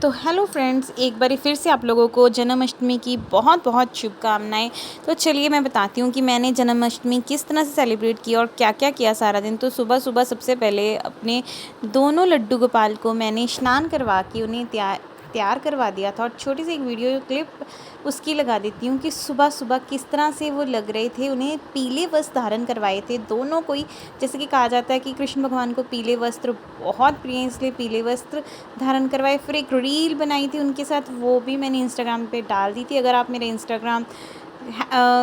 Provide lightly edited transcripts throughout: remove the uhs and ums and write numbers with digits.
तो hello friends, एक बारी फिर से आप लोगों को जन्माष्टमी की बहुत बहुत शुभकामनाएं। तो चलिए मैं बताती हूँ कि मैंने जन्माष्टमी किस तरह से सेलिब्रेट किया और क्या क्या किया सारा दिन। तो सुबह सुबह सबसे पहले अपने दोनों लड्डू गोपाल को मैंने स्नान करवा के उन्हें तैयार करवा दिया था। और छोटी सी एक वीडियो क्लिप उसकी लगा देती हूँ कि सुबह सुबह किस तरह से वो लग रहे थे। उन्हें पीले वस्त्र धारण करवाए थे दोनों को ही। जैसे कि कहा जाता है कि कृष्ण भगवान को पीले वस्त्र बहुत प्रिय हैं, इसलिए पीले वस्त्र धारण करवाए। फिर एक रील बनाई थी उनके साथ, वो भी मैंने इंस्टाग्राम पे डाल दी थी। अगर आप मेरे इंस्टाग्राम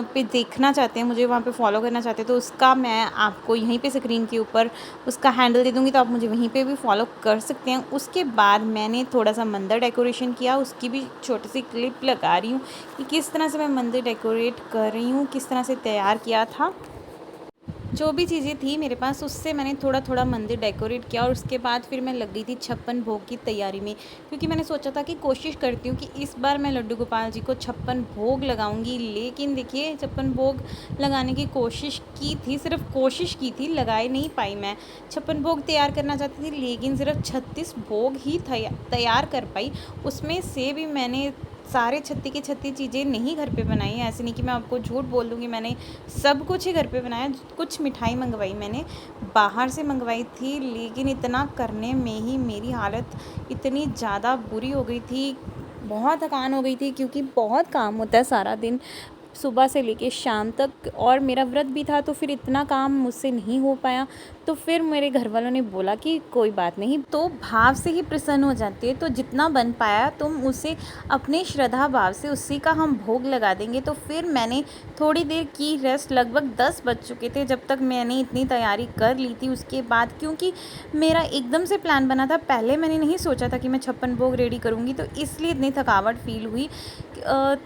पे देखना चाहते हैं, मुझे वहाँ पे फॉलो करना चाहते हैं, तो उसका मैं आपको यहीं पे स्क्रीन के ऊपर उसका हैंडल दे दूँगी, तो आप मुझे वहीं पे भी फॉलो कर सकते हैं। उसके बाद मैंने थोड़ा सा मंदिर डेकोरेशन किया, उसकी भी छोटी सी क्लिप लगा रही हूँ कि किस तरह से मैं मंदिर डेकोरेट कर रही हूँ, किस तरह से तैयार किया था। जो भी चीज़ें थी मेरे पास उससे मैंने थोड़ा थोड़ा मंदिर डेकोरेट किया। और उसके बाद फिर मैं लग गई थी 56 भोग की तैयारी में, क्योंकि मैंने सोचा था कि कोशिश करती हूँ कि इस बार मैं लड्डू गोपाल जी को 56 भोग लगाऊंगी। लेकिन देखिए 56 भोग लगाने की कोशिश की थी, सिर्फ कोशिश की थी, लगाए नहीं पाई। मैं 56 भोग तैयार करना चाहती थी लेकिन सिर्फ 36 भोग ही तैयार कर पाई। उसमें से भी मैंने सारे 36 की 36 चीज़ें नहीं घर पे बनाई। ऐसे नहीं कि मैं आपको झूठ बोल दूँगी, मैंने सब कुछ ही घर पे बनाया। कुछ मिठाई मंगवाई मैंने, बाहर से मंगवाई थी, लेकिन इतना करने में ही मेरी हालत इतनी ज़्यादा बुरी हो गई थी, बहुत थकान हो गई थी, क्योंकि बहुत काम होता है सारा दिन सुबह से लेके शाम तक। और मेरा व्रत भी था, तो फिर इतना काम मुझसे नहीं हो पाया। तो फिर मेरे घर वालों ने बोला कि कोई बात नहीं, तो भाव से ही प्रसन्न हो जाती है, तो जितना बन पाया तुम उसे अपने श्रद्धा भाव से उसी का हम भोग लगा देंगे। तो फिर मैंने थोड़ी देर की रेस्ट, लगभग 10 बज चुके थे जब तक मैंने इतनी तैयारी कर ली थी। उसके बाद क्योंकि मेरा एकदम से प्लान बना था, पहले मैंने नहीं सोचा था कि मैं 56 भोग रेडी करूँगी, तो इसलिए इतनी थकावट फील हुई।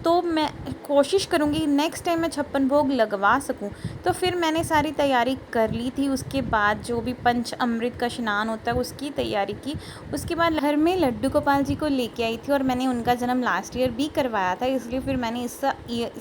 तो मैं कोशिश करूँगी नेक्स्ट टाइम मैं 56 भोग लगवा सकूँ। तो फिर मैंने सारी तैयारी कर ली थी। उसके बाद जो भी पंच अमृत का स्नान होता है उसकी तैयारी की। उसके बाद घर में लड्डू गोपाल जी को लेके आई थी, और मैंने उनका जन्म लास्ट ईयर भी करवाया था, इसलिए फिर मैंने इस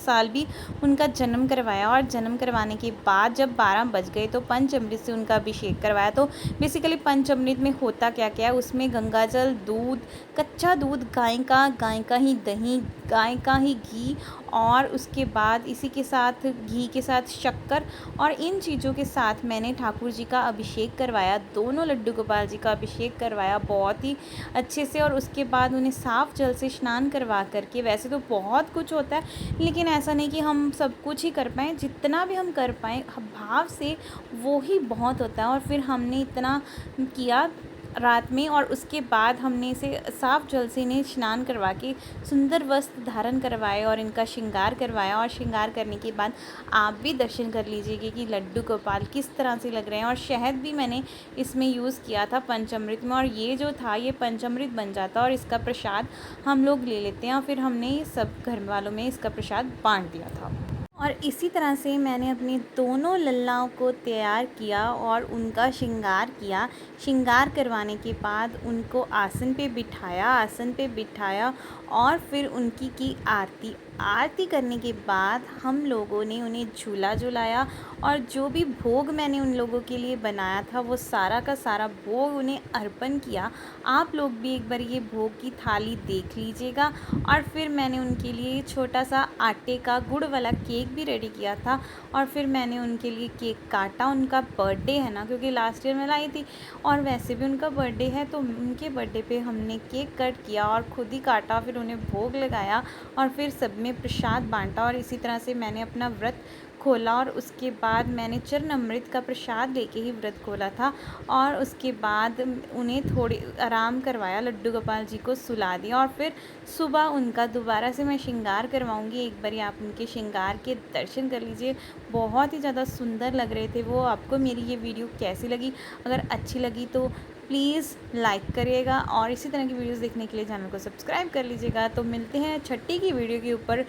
साल भी उनका जन्म करवाया। और जन्म करवाने के बाद जब 12 बज गए तो पंचामृत से उनका अभिषेक करवाया। तो बेसिकली पंचामृत में होता क्या क्या है, उसमें गंगा जल, दूध, कच्चा दूध, गाय का ही दही, गाय का ही घी, और उसके बाद इसी के साथ घी के साथ शक्कर, और इन चीज़ों के साथ मैंने ठाकुर जी का अभिषेक करवाया, दोनों लड्डू गोपाल जी का अभिषेक करवाया बहुत ही अच्छे से। और उसके बाद उन्हें साफ़ जल से स्नान करवा करके, वैसे तो बहुत कुछ होता है लेकिन ऐसा नहीं कि हम सब कुछ ही कर पाएँ, जितना भी हम कर पाएँ भाव से वो ही बहुत होता है। और फिर हमने इतना किया रात में, और उसके बाद हमने इसे साफ़ जल से इन्हें स्नान करवा के सुंदर वस्त्र धारण करवाए और इनका श्रृंगार करवाया। और श्रृंगार करने के बाद आप भी दर्शन कर लीजिएगा कि लड्डू गोपाल किस तरह से लग रहे हैं। और शहद भी मैंने इसमें यूज़ किया था पंचामृत में, और ये जो था ये पंचामृत बन जाता और इसका प्रसाद हम लोग ले लेते हैं। और फिर हमने सब घर वालों में इसका प्रसाद बांट दिया था। और इसी तरह से मैंने अपने दोनों लल्लाओं को तैयार किया और उनका श्रृंगार किया। श्रृंगार करवाने के बाद उनको आसन पे बिठाया, और फिर उनकी की आरती। आरती करने के बाद हम लोगों ने उन्हें झूला झुलाया, और जो भी भोग मैंने उन लोगों के लिए बनाया था वो सारा का सारा भोग उन्हें अर्पण किया। आप लोग भी एक बार ये भोग की थाली देख लीजिएगा। और फिर मैंने उनके लिए छोटा सा आटे का गुड़ वाला केक भी रेडी किया था, और फिर मैंने उनके लिए केक काटा। उनका बर्थडे है ना, क्योंकि लास्ट ईयर मैं लाई थी, और वैसे भी उनका बर्थडे है, तो उनके बर्थडे पे हमने केक कट किया और ख़ुद ही काटा, फिर उन्हें भोग लगाया, और फिर सब में प्रसाद बांटा। और इसी तरह से मैंने अपना व्रत खोला, और उसके बाद मैंने चरण अमृत का प्रसाद लेके ही व्रत खोला था। और उसके बाद उन्हें थोड़ी आराम करवाया, लड्डू गोपाल जी को सुला दिया, और फिर सुबह उनका दोबारा से मैं श्रृंगार करवाऊंगी। एक बार आप उनके श्रृंगार के दर्शन कर लीजिए, बहुत ही ज़्यादा सुंदर लग रहे थे वो। आपको मेरी ये वीडियो कैसी लगी? अगर अच्छी लगी तो प्लीज़ लाइक करिएगा, और इसी तरह की वीडियोस देखने के लिए चैनल को सब्सक्राइब कर लीजिएगा। तो मिलते हैं छठी की वीडियो के ऊपर।